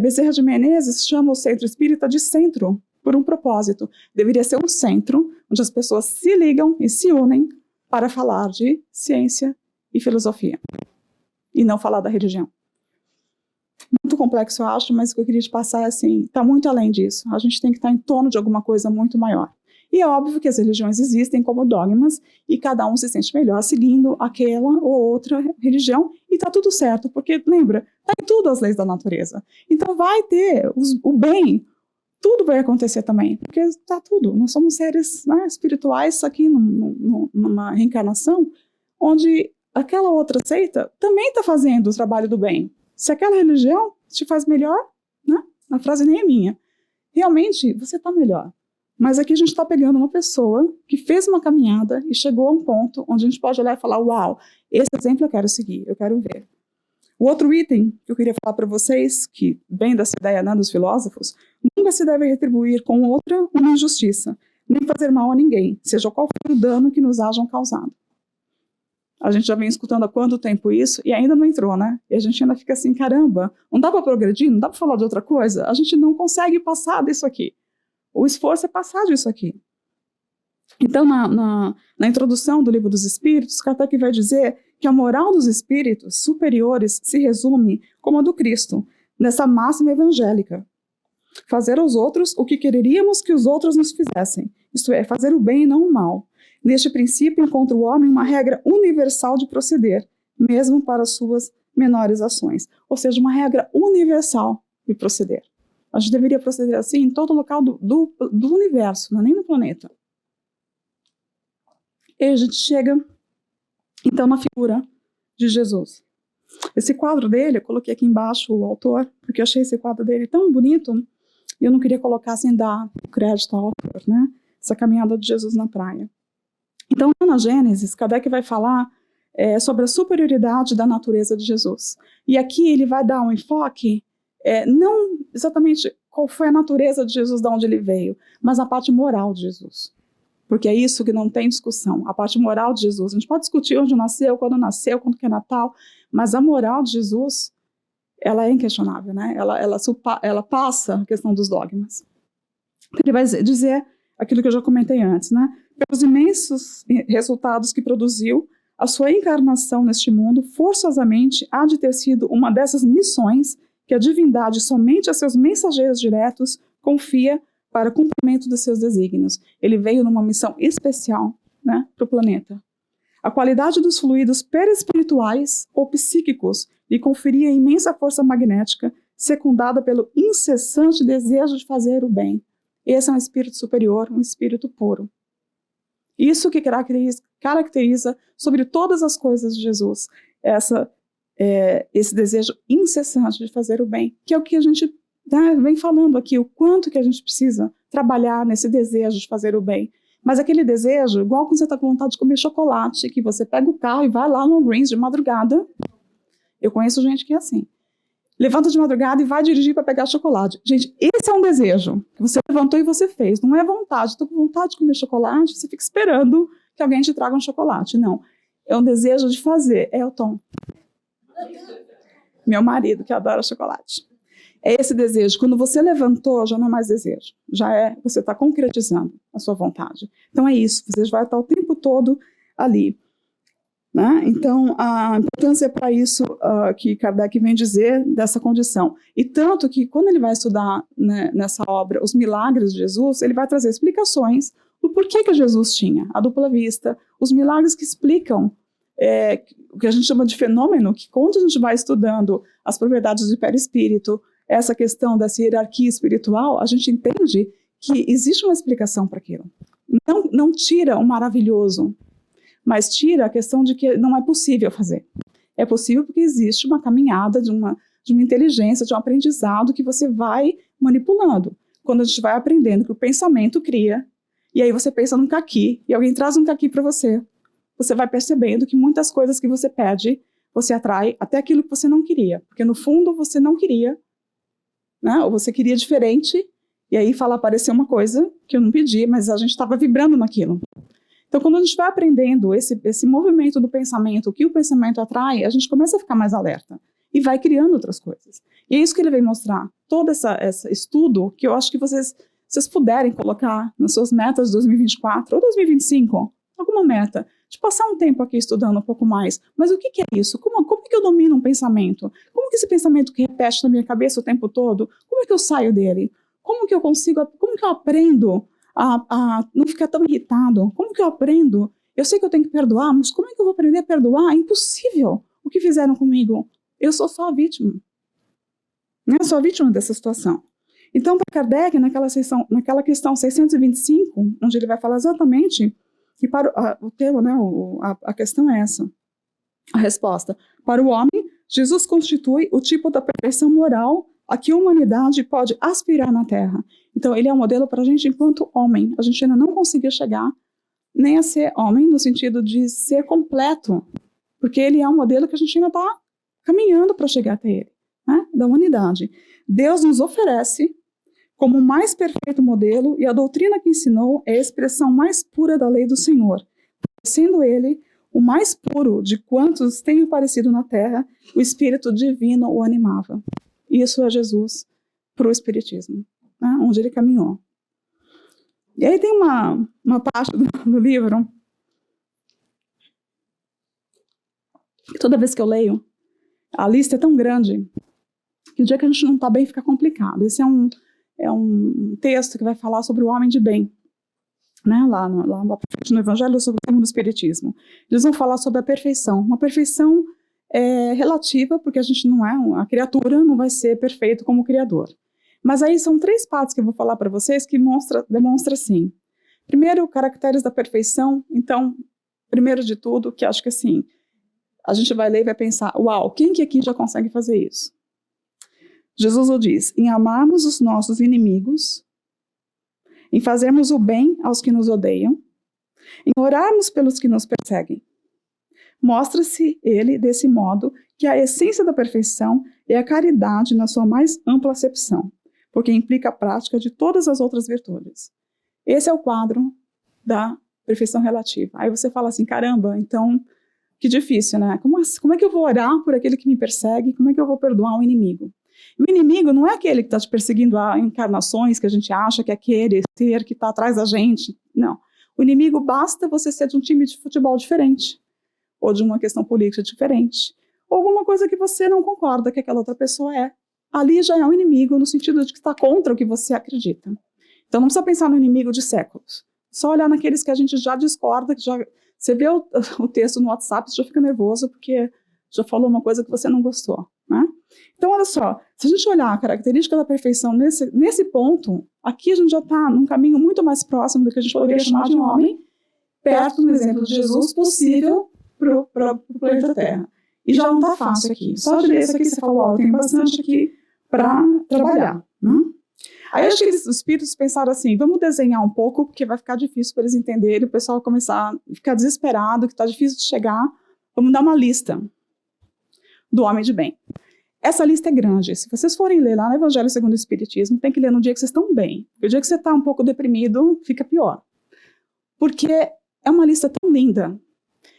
Bezerra de Menezes chama o centro espírita de centro, por um propósito. Deveria ser um centro onde as pessoas se ligam e se unem para falar de ciência e filosofia, e não falar da religião. Muito complexo, eu acho, mas o que eu queria te passar é assim, está muito além disso. A gente tem que estar em torno de alguma coisa muito maior. E é óbvio que as religiões existem como dogmas e cada um se sente melhor seguindo aquela ou outra religião e está tudo certo, porque, lembra, está em tudo as leis da natureza. Então vai ter o bem, tudo vai acontecer também, porque está tudo. Nós somos seres, né, espirituais aqui numa reencarnação, onde aquela outra seita também está fazendo o trabalho do bem. Se aquela religião te faz melhor, né, a frase nem é minha, realmente você está melhor. Mas aqui a gente está pegando uma pessoa que fez uma caminhada e chegou a um ponto onde a gente pode olhar e falar, uau, esse exemplo eu quero seguir, eu quero ver. O outro item que eu queria falar para vocês, que vem dessa ideia, né, dos filósofos, nunca se deve retribuir com outra uma injustiça, nem fazer mal a ninguém, seja qual for o dano que nos hajam causado. A gente já vem escutando há quanto tempo isso e ainda não entrou, né? E a gente ainda fica assim, caramba, não dá para progredir, não dá para falar de outra coisa? A gente não consegue passar disso aqui. O esforço é passar disso aqui. Então, na introdução do Livro dos Espíritos, Kardec vai dizer que a moral dos espíritos superiores se resume como a do Cristo, nessa máxima evangélica. Fazer aos outros o que quereríamos que os outros nos fizessem, isto é, fazer o bem e não o mal. Neste princípio encontra o homem uma regra universal de proceder, mesmo para as suas menores ações. Ou seja, uma regra universal de proceder. A gente deveria proceder assim em todo local do universo, não é nem no planeta. E a gente chega, então, na figura de Jesus. Esse quadro dele, eu coloquei aqui embaixo o autor, porque eu achei esse quadro dele tão bonito, e eu não queria colocar sem dar crédito ao autor, né? Essa caminhada de Jesus na praia. Então, na Gênesis, Kardec vai falar sobre a superioridade da natureza de Jesus. E aqui ele vai dar um enfoque não exatamente qual foi a natureza de Jesus, de onde ele veio, mas a parte moral de Jesus. Porque é isso que não tem discussão, a parte moral de Jesus. A gente pode discutir onde nasceu, quando que é Natal, mas a moral de Jesus, ela é inquestionável, né? Ela passa a questão dos dogmas. Ele vai dizer aquilo que eu já comentei antes, né? Pelos imensos resultados que produziu, a sua encarnação neste mundo, forçosamente, há de ter sido uma dessas missões que a divindade somente a seus mensageiros diretos confia para o cumprimento dos seus desígnios. Ele veio numa missão especial, né, para o planeta. A qualidade dos fluidos perispirituais ou psíquicos lhe conferia imensa força magnética, secundada pelo incessante desejo de fazer o bem. Esse é um espírito superior, um espírito puro. Isso que caracteriza sobre todas as coisas de Jesus, esse desejo incessante de fazer o bem, que é o que a gente vem falando aqui, o quanto que a gente precisa trabalhar nesse desejo de fazer o bem. Mas aquele desejo, igual quando você está com vontade de comer chocolate, que você pega o carro e vai lá no Greens de madrugada. Eu conheço gente que é assim. Levanta de madrugada e vai dirigir para pegar chocolate. Gente, esse é um desejo que você levantou e você fez. Não é vontade. Estou com vontade de comer chocolate, você fica esperando que alguém te traga um chocolate. Não. É um desejo de fazer. É o Tom. Meu marido, que adora chocolate. É esse desejo. Quando você levantou, já não é mais desejo. Você está concretizando a sua vontade. Então é isso. Você vai estar o tempo todo ali. Né? Então, a importância é para isso que Kardec vem dizer dessa condição. E tanto que, quando ele vai estudar, né, nessa obra os milagres de Jesus, ele vai trazer explicações do porquê que Jesus tinha a dupla vista, os milagres que explicam o que a gente chama de fenômeno, que quando a gente vai estudando as propriedades do perispírito, essa questão dessa hierarquia espiritual, a gente entende que existe uma explicação para aquilo. Não tira o maravilhoso, mas tira a questão de que não é possível fazer. É possível porque existe uma caminhada de uma inteligência, de um aprendizado que você vai manipulando. Quando a gente vai aprendendo que o pensamento cria, e aí você pensa num caqui, e alguém traz um caqui para você, você vai percebendo que muitas coisas que você pede, você atrai até aquilo que você não queria. Porque no fundo você não queria, né? Ou você queria diferente, e aí apareceu uma coisa que eu não pedi, mas a gente estava vibrando naquilo. Então, quando a gente vai aprendendo esse movimento do pensamento, o que o pensamento atrai, a gente começa a ficar mais alerta e vai criando outras coisas. E é isso que ele vem mostrar. Todo esse estudo que eu acho que vocês puderem colocar nas suas metas de 2024 ou 2025, alguma meta, de passar um tempo aqui estudando um pouco mais. Mas o que é isso? Como que eu domino um pensamento? Como que esse pensamento que repete na minha cabeça o tempo todo, como é que eu saio dele? Como que eu aprendo a não ficar tão irritado? Como que eu aprendo? Eu sei que eu tenho que perdoar, mas como é que eu vou aprender a perdoar? É impossível o que fizeram comigo. Eu sou só a vítima. Eu sou a vítima dessa situação. Então, para Kardec, naquela questão 625, onde ele vai falar exatamente que para o tema, né, a questão é essa. A resposta. Para o homem, Jesus constitui o tipo da perfeição moral a que a humanidade pode aspirar na Terra. Então, ele é um modelo para a gente enquanto homem. A gente ainda não conseguiu chegar nem a ser homem no sentido de ser completo, porque ele é um modelo que a gente ainda está caminhando para chegar até ele, né, da humanidade. Deus nos oferece como o mais perfeito modelo, e a doutrina que ensinou é a expressão mais pura da lei do Senhor, sendo ele o mais puro de quantos têm aparecido na Terra, o Espírito Divino o animava. Isso é Jesus para o Espiritismo, né, onde ele caminhou. E aí tem uma parte do livro, que toda vez que eu leio, a lista é tão grande, que o dia que a gente não está bem fica complicado. Esse é um texto que vai falar sobre o homem de bem, né, lá no Evangelho sobre o Espiritismo. Eles vão falar sobre a perfeição. Uma perfeição relativa, porque a gente não é, a criatura não vai ser perfeito como o Criador. Mas aí são 3 partes que eu vou falar para vocês que demonstra assim. Primeiro, caracteres da perfeição. Então, primeiro de tudo, que acho que assim, a gente vai ler e vai pensar, uau, quem que aqui já consegue fazer isso? Jesus o diz, em amarmos os nossos inimigos, em fazermos o bem aos que nos odeiam, em orarmos pelos que nos perseguem. Mostra-se ele, desse modo, que a essência da perfeição é a caridade na sua mais ampla acepção, porque implica a prática de todas as outras virtudes. Esse é o quadro da perfeição relativa. Aí você fala assim, caramba, então, que difícil, né? Como é que eu vou orar por aquele que me persegue? Como é que eu vou perdoar o inimigo? O inimigo não é aquele que está te perseguindo a encarnações que a gente acha que é aquele ser que está atrás da gente. Não. O inimigo basta você ser de um time de futebol diferente, ou de uma questão política diferente, ou alguma coisa que você não concorda que aquela outra pessoa é. Ali já é um inimigo no sentido de que está contra o que você acredita. Então não precisa pensar no inimigo de séculos. Só olhar naqueles que a gente já discorda, que já... Você vê o texto no WhatsApp, você já fica nervoso, porque já falou uma coisa que você não gostou, né? Então, olha só, se a gente olhar a característica da perfeição nesse ponto, aqui a gente já está num caminho muito mais próximo do que a gente poderia chamar de um homem, perto do exemplo de Jesus possível para o planeta Terra. E já não está fácil aqui. Só de ler isso aqui, você falou, tem bastante aqui para trabalhar, né? Aí acho que os espíritos pensaram assim, vamos desenhar um pouco, porque vai ficar difícil para eles entenderem, o pessoal começar a ficar desesperado, que está difícil de chegar. Vamos dar uma lista do homem de bem. Essa lista é grande. Se vocês forem ler lá no Evangelho segundo o Espiritismo, tem que ler no dia que vocês estão bem. Porque o dia que você está um pouco deprimido, fica pior. Porque é uma lista tão linda.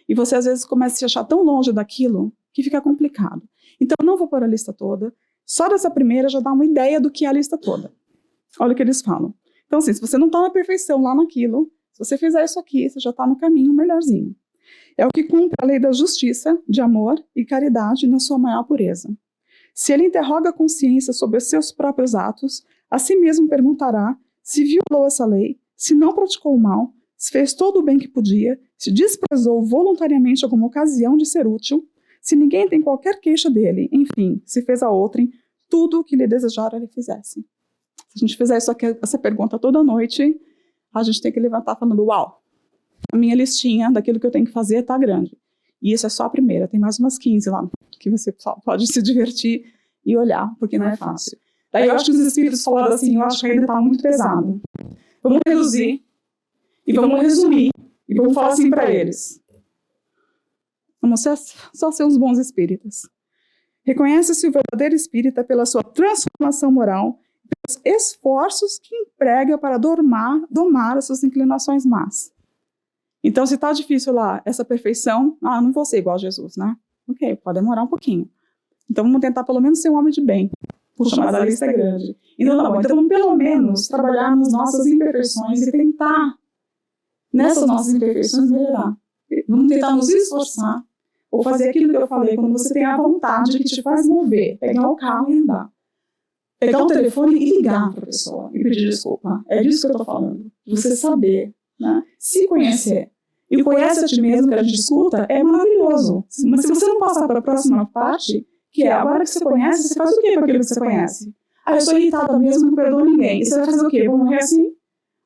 E você às vezes começa a se achar tão longe daquilo que fica complicado. Então eu não vou pôr a lista toda. Só dessa primeira já dá uma ideia do que é a lista toda. Olha o que eles falam. Então assim, se você não está na perfeição lá naquilo, se você fizer isso aqui, você já está no caminho melhorzinho. É o que cumpre a lei da justiça, de amor e caridade na sua maior pureza. Se ele interroga a consciência sobre os seus próprios atos, a si mesmo perguntará se violou essa lei, se não praticou o mal, se fez todo o bem que podia, se desprezou voluntariamente alguma ocasião de ser útil, se ninguém tem qualquer queixa dele, enfim, se fez a outrem tudo o que lhe desejara ele fizesse. Se a gente fizer isso aqui, essa pergunta toda noite, a gente tem que levantar falando, uau, a minha listinha daquilo que eu tenho que fazer está grande. E isso é só a primeira, tem mais umas 15 lá, que você pode se divertir e olhar, porque não é fácil. Daí eu acho que os espíritos falaram assim, eu acho que ainda está muito pesado. Vamos reduzir, e vamos resumir, e vamos falar assim para eles. Vamos só ser uns bons espíritas. Reconhece-se o verdadeiro espírita pela sua transformação moral, pelos esforços que emprega para domar as suas inclinações más. Então, se está difícil lá, essa perfeição, não vou ser igual a Jesus, né? Ok, pode demorar um pouquinho. Então, vamos tentar pelo menos ser um homem de bem. Puxa, mas a lista é grande. Então, tá bom. Então, vamos pelo menos trabalhar nas nossas imperfeições e tentar, nessas nossas imperfeições, melhorar. Vamos tentar nos esforçar ou fazer aquilo que eu falei, quando você tem a vontade que te faz mover, pegar o carro e andar. Pegar o telefone e ligar para a pessoa e pedir desculpa. É disso que eu estou falando. Você saber, né? Se conhecer. E conhece a ti mesmo, que a gente escuta, é maravilhoso. Mas se você não passar para a próxima parte, que é agora que você conhece, você faz o quê com aquilo que você conhece? Eu sou irritada mesmo, não perdoo ninguém. E você vai fazer o quê? Vou morrer assim?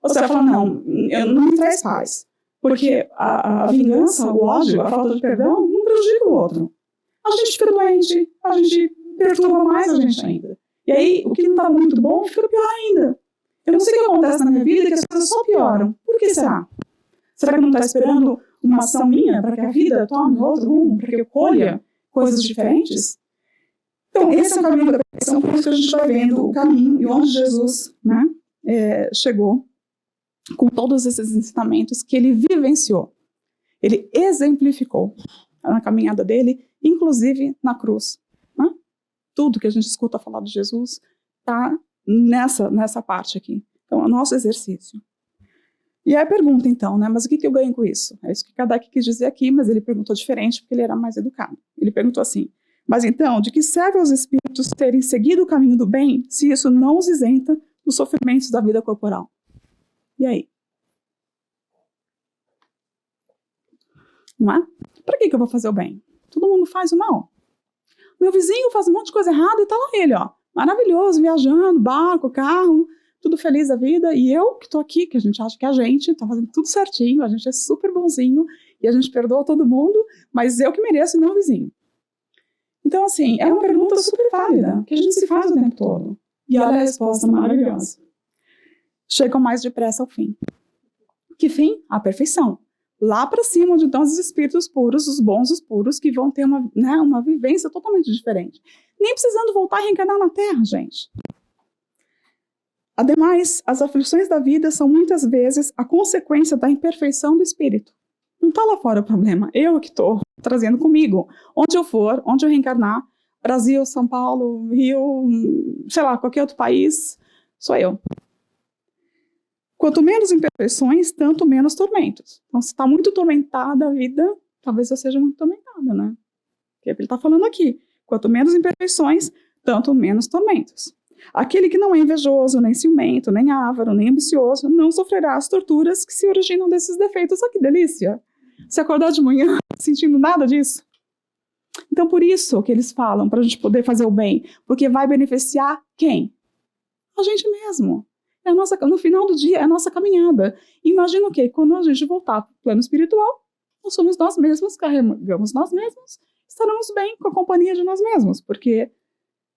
Ou você vai falar, não me traz paz. Porque a vingança, o ódio, a falta de perdão, não prejudica o outro. A gente fica doente, a gente perturba mais a gente ainda. E aí, o que não está muito bom, fica pior ainda. Eu não sei o que acontece na minha vida, que as coisas só pioram. Por que será? Será que não está esperando uma ação minha para que a vida tome outro rumo, para que eu colha coisas diferentes? Então, esse é o caminho da perfeição, por isso que a gente vai vendo o caminho e onde Jesus, né, chegou com todos esses ensinamentos que ele vivenciou. Ele exemplificou na caminhada dele, inclusive na cruz. Né? Tudo que a gente escuta falar de Jesus está nessa parte aqui. Então, é o nosso exercício. E aí a pergunta, então, né, mas o que eu ganho com isso? É isso que Kardec quis dizer aqui, mas ele perguntou diferente porque ele era mais educado. Ele perguntou assim, mas então, de que serve aos espíritos terem seguido o caminho do bem, se isso não os isenta dos sofrimentos da vida corporal? E aí? Não é? Para que eu vou fazer o bem? Todo mundo faz o mal. Meu vizinho faz um monte de coisa errada e tá lá ele, ó, maravilhoso, viajando, barco, carro, tudo feliz da vida, e eu que tô aqui, que a gente acha que a gente tá fazendo tudo certinho, a gente é super bonzinho, e a gente perdoa todo mundo, mas eu que mereço e não o vizinho. Então, assim, é uma pergunta super válida, que a gente se faz o tempo todo. E olha a resposta maravilhosa. Chegam mais depressa ao fim. Que fim? A perfeição. Lá para cima, onde estão os espíritos puros, os bons, os puros, que vão ter uma vivência totalmente diferente. Nem precisando voltar e reencarnar na Terra, gente. Ademais, as aflições da vida são muitas vezes a consequência da imperfeição do espírito. Não está lá fora o problema, eu que estou trazendo comigo. Onde eu for, onde eu reencarnar, Brasil, São Paulo, Rio, sei lá, qualquer outro país, sou eu. Quanto menos imperfeições, tanto menos tormentos. Então, se está muito tormentada a vida, talvez eu seja muito tormentada, né? Que é o que ele está falando aqui. Quanto menos imperfeições, tanto menos tormentos. Aquele que não é invejoso, nem ciumento, nem avaro, nem ambicioso, não sofrerá as torturas que se originam desses defeitos. Olha que delícia! Se acordar de manhã sentindo nada disso. Então, por isso que eles falam, para a gente poder fazer o bem, porque vai beneficiar quem? A gente mesmo. No final do dia, é a nossa caminhada. Imagina o quê? Quando a gente voltar para o plano espiritual, nós somos nós mesmos, carregamos nós mesmos, estaremos bem com a companhia de nós mesmos, porque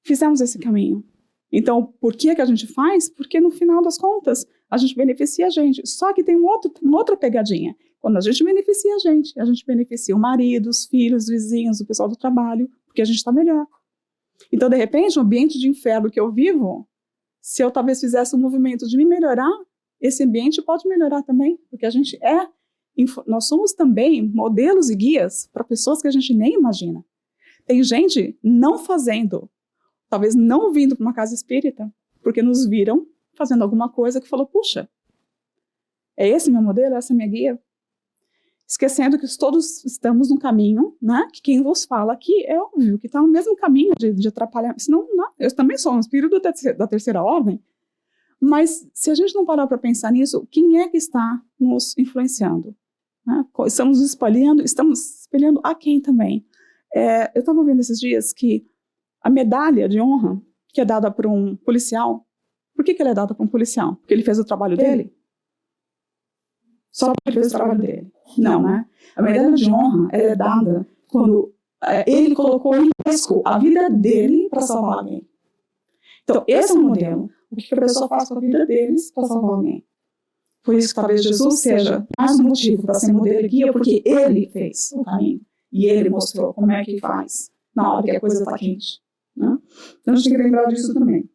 fizemos esse caminho. Então, por que a gente faz? Porque no final das contas, a gente beneficia a gente. Só que tem uma outra pegadinha. Quando a gente beneficia o marido, os filhos, os vizinhos, o pessoal do trabalho, porque a gente está melhor. Então, de repente, o ambiente de inferno que eu vivo, se eu talvez fizesse um movimento de me melhorar, esse ambiente pode melhorar também, porque nós somos também modelos e guias para pessoas que a gente nem imagina. Tem gente não fazendo, talvez não vindo para uma casa espírita, porque nos viram fazendo alguma coisa que falou, puxa, é esse meu modelo, essa é a minha guia? Esquecendo que todos estamos no caminho, né? Que quem vos fala aqui é óbvio, que está no mesmo caminho de atrapalhar. Senão, não, eu também sou um espírito da terceira ordem, mas se a gente não parar para pensar nisso, quem é que está nos influenciando? Né? Estamos espelhando a quem também? Eu estava vendo esses dias que a medalha de honra que é dada para um policial, por que ela é dada para um policial? Porque ele fez o trabalho dele? Só porque ele fez o trabalho dele? Não, né? A medalha de honra é dada quando ele colocou em risco a vida dele para salvar alguém. Então, esse é o modelo. O que a pessoa faz com a vida deles para salvar alguém? Por isso que talvez Jesus seja mais um motivo para ser modelo e guia, porque ele fez o caminho. E ele mostrou como é que faz na hora que a coisa está quente. Né? Então, a gente tem que lembrar disso também.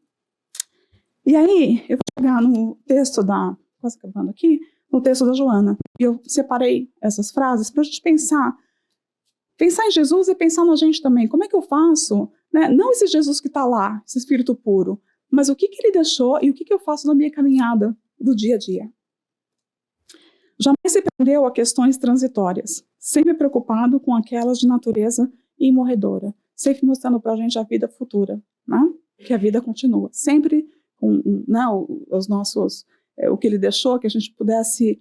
E aí, eu vou chegar no texto quase acabando aqui, no texto da Joana. E eu separei essas frases para a gente pensar em Jesus e pensar na gente também. Como é que eu faço? Né? Não esse Jesus que está lá, esse Espírito puro, mas o que ele deixou e o que eu faço na minha caminhada do dia a dia. Jamais se prendeu a questões transitórias, sempre preocupado com aquelas de natureza imorredora, sempre mostrando para a gente a vida futura, né? Que a vida continua, sempre com os nossos... o que ele deixou, que a gente pudesse,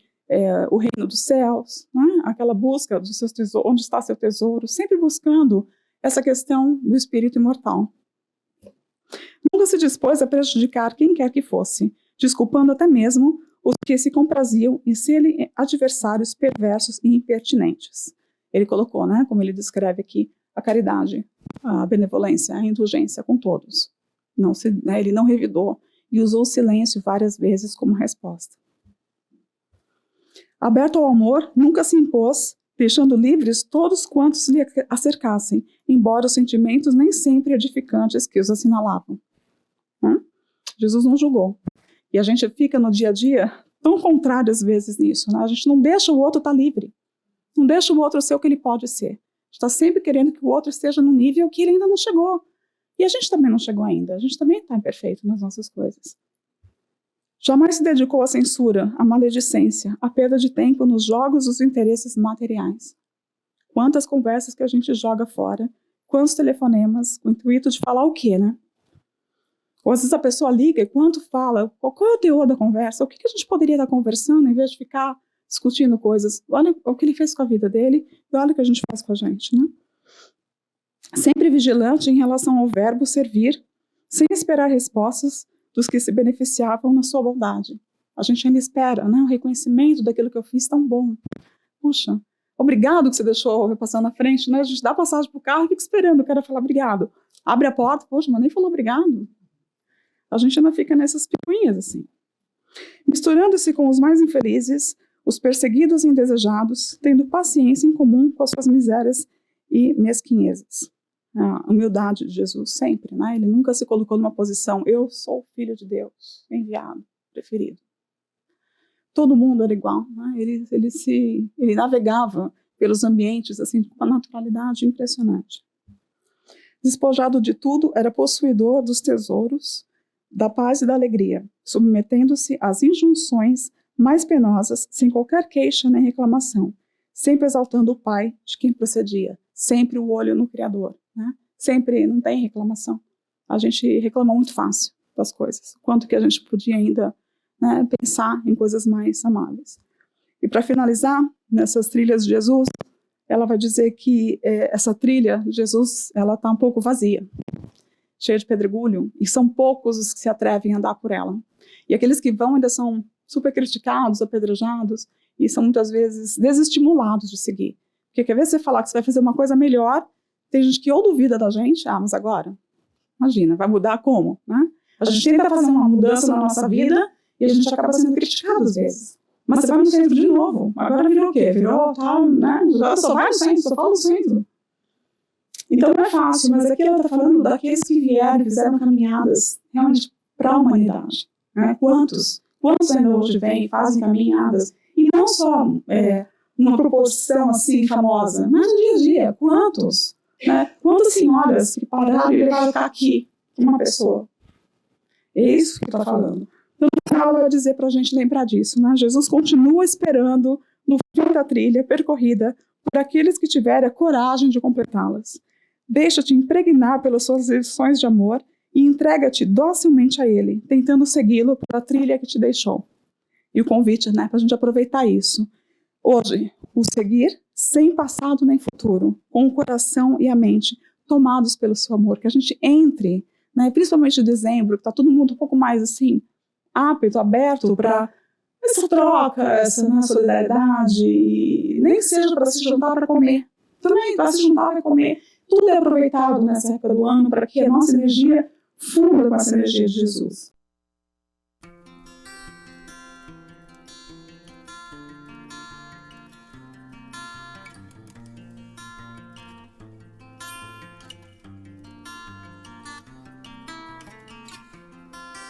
o reino dos céus, né? Aquela busca dos seus tesouros, onde está seu tesouro, sempre buscando essa questão do espírito imortal. Nunca se dispôs a prejudicar quem quer que fosse, desculpando até mesmo os que se compraziam em serem adversários perversos e impertinentes. Ele colocou, né, como ele descreve aqui, a caridade, a benevolência, a indulgência com todos. Ele não revidou e usou o silêncio várias vezes como resposta. Aberto ao amor, nunca se impôs, deixando livres todos quantos lhe acercassem, embora os sentimentos nem sempre edificantes que os assinalavam. Jesus não julgou. E a gente fica no dia a dia tão contrário às vezes nisso. Né? A gente não deixa o outro estar livre. Não deixa o outro ser o que ele pode ser. A gente está sempre querendo que o outro esteja no nível que ele ainda não chegou. E a gente também não chegou ainda. A gente também está imperfeito nas nossas coisas. Jamais se dedicou à censura, à maledicência, à perda de tempo nos jogos dos interesses materiais. Quantas conversas que a gente joga fora, quantos telefonemas, com o intuito de falar o quê, né? Ou às vezes a pessoa liga e quanto fala, qual é o teor da conversa, o que a gente poderia estar conversando em vez de ficar discutindo coisas. Olha o que ele fez com a vida dele e olha o que a gente faz com a gente, né? Sempre vigilante em relação ao verbo servir, sem esperar respostas dos que se beneficiavam na sua bondade. A gente ainda espera, né, o reconhecimento daquilo que eu fiz tão bom. Puxa, obrigado que você deixou eu passar na frente, né? A gente dá passagem pro carro e fica esperando o cara falar obrigado. Abre a porta, poxa, mas nem falou obrigado. A gente ainda fica nessas picuinhas, assim. Misturando-se com os mais infelizes, os perseguidos e indesejados, tendo paciência em comum com as suas misérias e mesquinhezas. A humildade de Jesus sempre, né? Ele nunca se colocou numa posição, eu sou o filho de Deus, enviado, preferido. Todo mundo era igual, né? Ele navegava pelos ambientes assim, com uma naturalidade impressionante. Despojado de tudo, era possuidor dos tesouros, da paz e da alegria, submetendo-se às injunções mais penosas, sem qualquer queixa nem reclamação, sempre exaltando o Pai de quem procedia, sempre o olho no Criador, né? Sempre não tem reclamação. A gente reclama muito fácil das coisas, quanto que a gente podia ainda, né, pensar em coisas mais amáveis. E para finalizar, nessas trilhas de Jesus, ela vai dizer que essa trilha de Jesus, ela está um pouco vazia, cheia de pedregulho, e são poucos os que se atrevem a andar por ela. E aqueles que vão ainda são super criticados, apedrejados, e são muitas vezes desestimulados de seguir. Porque quer ver você falar que você vai fazer uma coisa melhor, tem gente que ou duvida da gente, mas agora, imagina, vai mudar como, né? A gente tenta fazer uma mudança na nossa vida e a gente acaba sendo criticado às vezes. Mas você vai no centro de novo, agora virou o quê? Virou tal, né? Agora só vai no centro, só fala no centro. Então não é fácil, mas aqui ela está falando daqueles que vieram e fizeram caminhadas realmente para a humanidade. Né? Quantos ainda hoje vêm e fazem caminhadas? E não só numa proporção assim famosa, mas no dia a dia. Quantos? Né? Quantas senhoras que pararam e levaram aqui uma pessoa? É isso que está falando. Então, ela vai dizer para a gente lembrar disso. Né? Jesus continua esperando no fim da trilha percorrida por aqueles que tiverem a coragem de completá-las. Deixa-te impregnar pelas suas lições de amor e entrega-te docilmente a Ele, tentando segui-lo para a trilha que te deixou. E o convite, né, para a gente aproveitar isso. Hoje, o seguir sem passado nem futuro, com o coração e a mente tomados pelo seu amor, que a gente entre, né, principalmente em dezembro, que está todo mundo um pouco mais assim, apto, aberto para essa troca, essa solidariedade, e nem que seja para se juntar para comer. Também para se juntar para comer. Tudo é aproveitado nessa época do ano para que a nossa energia funda com essa energia de Jesus.